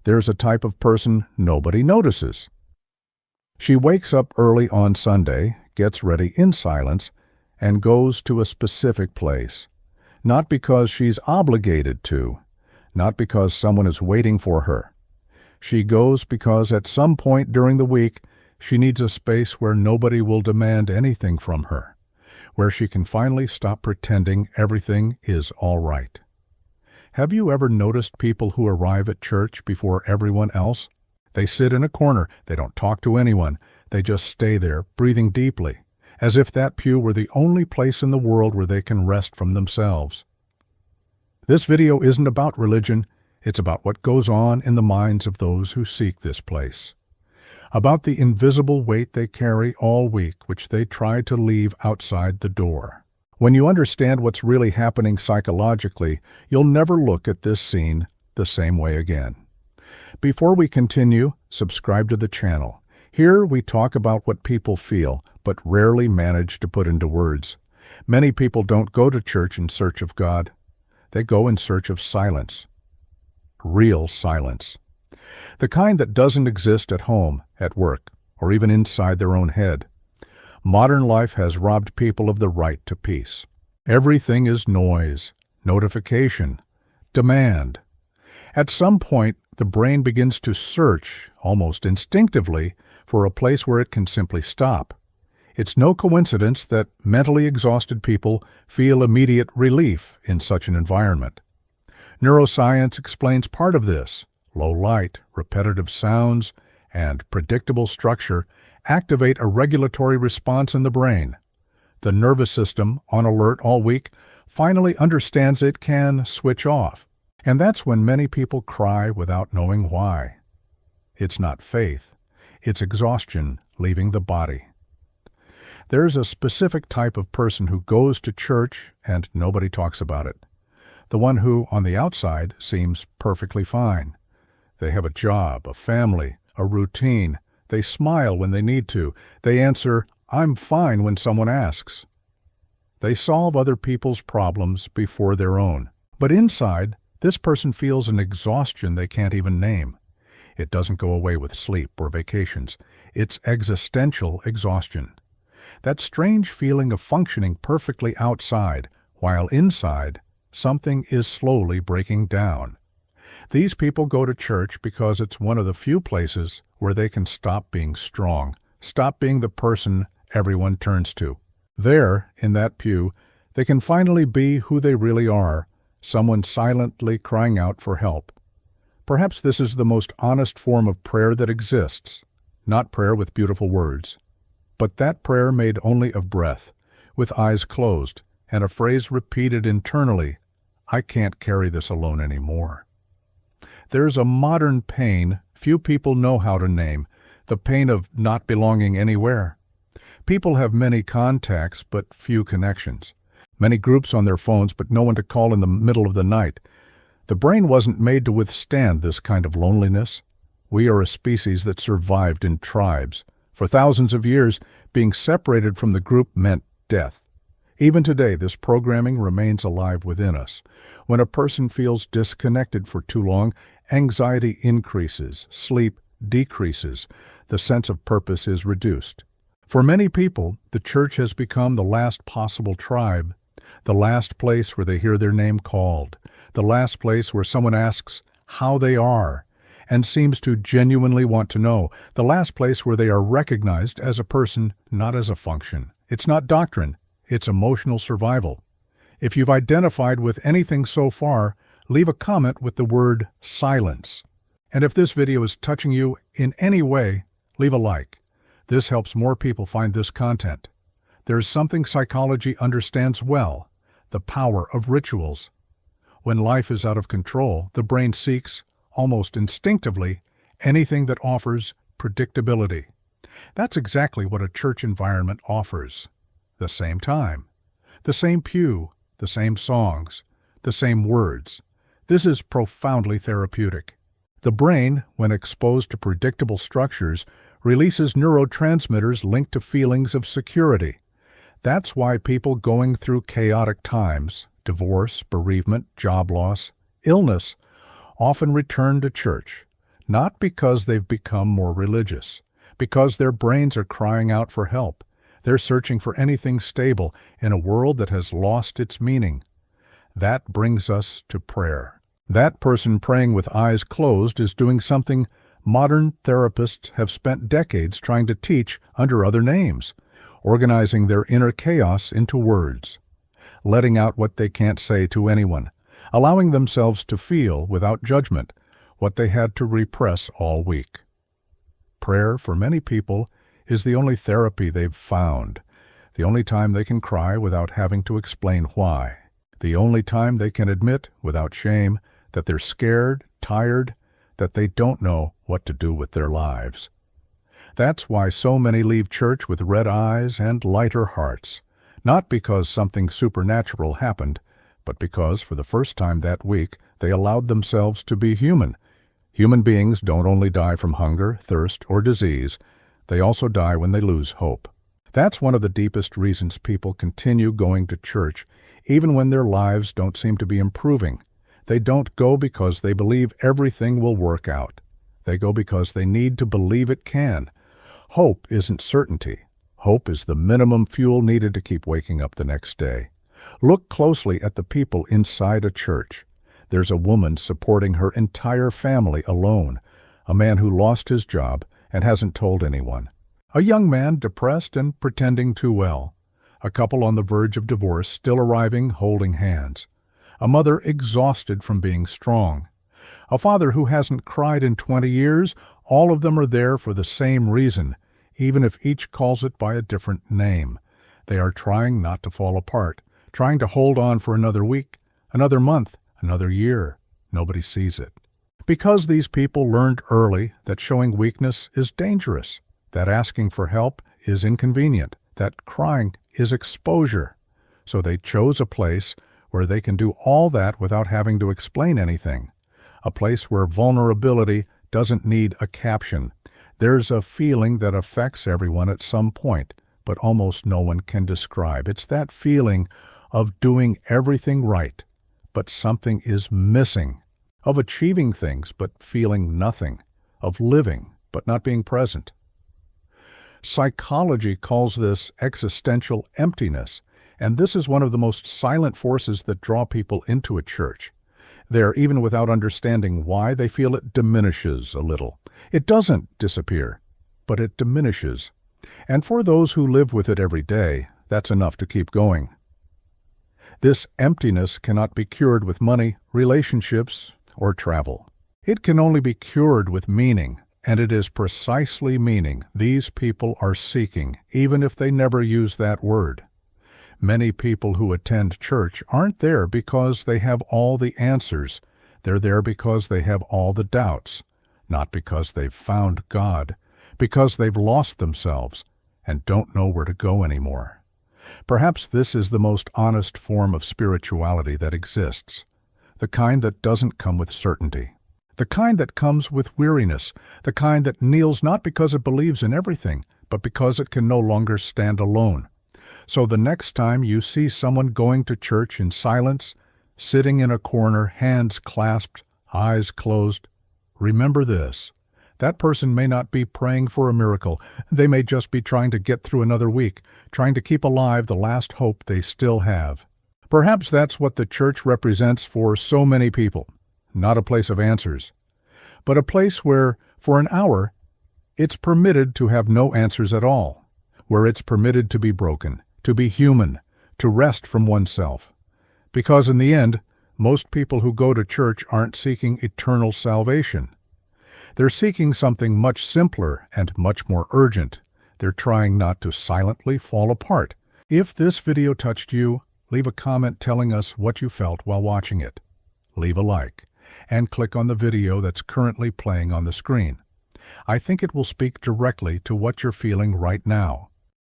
there's a type of person nobody notices. She wakes up early on Sunday, gets ready in silence, and goes to a specific place. Not because she's obligated to, not because someone is waiting for her. She goes because at some point during the week, she needs a space where nobody will demand anything from her, where she can finally stop pretending everything is all right. Have you ever noticed people who arrive at church before everyone else? They sit in a corner, they don't talk to anyone, they just stay there, breathing deeply, as if that pew were the only place in the world where they can rest from themselves. This video isn't about religion, it's about what goes on in the minds of those who seek this place. About the invisible weight they carry all week, which they try to leave outside the door. When you understand what's really happening psychologically, you'll never look at this scene the same way again. Before we continue, subscribe to the channel. Here we talk about what people feel, but rarely manage to put into words. Many people don't go to church in search of God. They go in search of silence. Real silence. The kind that doesn't exist at home, at work, or even inside their own head. Modern life has robbed people of the right to peace. Everything is noise, notification, demand. At some point, the brain begins to search, almost instinctively, for a place where it can simply stop. It's no coincidence that mentally exhausted people feel immediate relief in such an environment. Neuroscience explains part of this. Low light, repetitive sounds, and predictable structure activate a regulatory response in the brain. The nervous system, on alert all week, finally understands it can switch off. And that's when many people cry without knowing why. It's not faith. It's exhaustion leaving the body. There's a specific type of person who goes to church and nobody talks about it. The one who, on the outside, seems perfectly fine. They have a job, a family, a routine. They smile when they need to. They answer, "I'm fine," when someone asks. They solve other people's problems before their own. But inside, this person feels an exhaustion they can't even name. It doesn't go away with sleep or vacations. It's existential exhaustion. That strange feeling of functioning perfectly outside, while inside, something is slowly breaking down. These people go to church because it's one of the few places where they can stop being strong, stop being the person everyone turns to. There, in that pew, they can finally be who they really are, someone silently crying out for help. Perhaps this is the most honest form of prayer that exists, not prayer with beautiful words, but that prayer made only of breath, with eyes closed, and a phrase repeated internally, "I can't carry this alone anymore." There's a modern pain few people know how to name, the pain of not belonging anywhere. People have many contacts, but few connections. Many groups on their phones, but no one to call in the middle of the night. The brain wasn't made to withstand this kind of loneliness. We are a species that survived in tribes. For thousands of years, being separated from the group meant death. Even today, this programming remains alive within us. When a person feels disconnected for too long, anxiety increases, sleep decreases, the sense of purpose is reduced. For many people, the church has become the last possible tribe, the last place where they hear their name called, the last place where someone asks how they are and seems to genuinely want to know, the last place where they are recognized as a person, not as a function. It's not doctrine, it's emotional survival. If you've identified with anything so far, leave a comment with the word silence. And if this video is touching you in any way, leave a like. This helps more people find this content. There's something psychology understands well, the power of rituals. When life is out of control, the brain seeks, almost instinctively, anything that offers predictability. That's exactly what a church environment offers. The same time, the same pew, the same songs, the same words. This is profoundly therapeutic. The brain, when exposed to predictable structures, releases neurotransmitters linked to feelings of security. That's why people going through chaotic times, divorce, bereavement, job loss, illness, often return to church, not because they've become more religious, because their brains are crying out for help. They're searching for anything stable in a world that has lost its meaning. That brings us to prayer. That person praying with eyes closed is doing something modern therapists have spent decades trying to teach under other names, organizing their inner chaos into words, letting out what they can't say to anyone, allowing themselves to feel, without judgment, what they had to repress all week. Prayer, for many people, is the only therapy they've found, the only time they can cry without having to explain why, the only time they can admit, without shame, that they're scared, tired, that they don't know what to do with their lives. That's why so many leave church with red eyes and lighter hearts, not because something supernatural happened, but because for the first time that week they allowed themselves to be human. Human beings don't only die from hunger, thirst, or disease, they also die when they lose hope. That's one of the deepest reasons people continue going to church, even when their lives don't seem to be improving. They don't go because they believe everything will work out. They go because they need to believe it can. Hope isn't certainty. Hope is the minimum fuel needed to keep waking up the next day. Look closely at the people inside a church. There's a woman supporting her entire family alone, a man who lost his job and hasn't told anyone, a young man depressed and pretending too well, a couple on the verge of divorce still arriving holding hands, a mother exhausted from being strong, a father who hasn't cried in 20 years. All of them are there for the same reason, even if each calls it by a different name. They are trying not to fall apart, trying to hold on for another week, another month, another year. Nobody sees it. Because these people learned early that showing weakness is dangerous, that asking for help is inconvenient, that crying is exposure. So they chose a place where they can do all that without having to explain anything, a place where vulnerability doesn't need a caption. There's a feeling that affects everyone at some point, but almost no one can describe. It's that feeling of doing everything right, but something is missing, of achieving things but feeling nothing, of living but not being present. Psychology calls this existential emptiness, and this is one of the most silent forces that draw people into a church. There, even without understanding why, they feel it diminishes a little. It doesn't disappear, but it diminishes. And for those who live with it every day, that's enough to keep going. This emptiness cannot be cured with money, relationships, or travel. It can only be cured with meaning, and it is precisely meaning these people are seeking, even if they never use that word. Many people who attend church aren't there because they have all the answers. They're there because they have all the doubts, not because they've found God, because they've lost themselves and don't know where to go anymore. Perhaps this is the most honest form of spirituality that exists, the kind that doesn't come with certainty, the kind that comes with weariness, the kind that kneels not because it believes in everything, but because it can no longer stand alone. So the next time you see someone going to church in silence, sitting in a corner, hands clasped, eyes closed, remember this. That person may not be praying for a miracle. They may just be trying to get through another week, trying to keep alive the last hope they still have. Perhaps that's what the church represents for so many people. Not a place of answers, but a place where, for an hour, it's permitted to have no answers at all, where it's permitted to be broken, to be human, to rest from oneself. Because in the end, most people who go to church aren't seeking eternal salvation. They're seeking something much simpler and much more urgent. They're trying not to silently fall apart. If this video touched you, leave a comment telling us what you felt while watching it. Leave a like, and click on the video that's currently playing on the screen. I think it will speak directly to what you're feeling right now.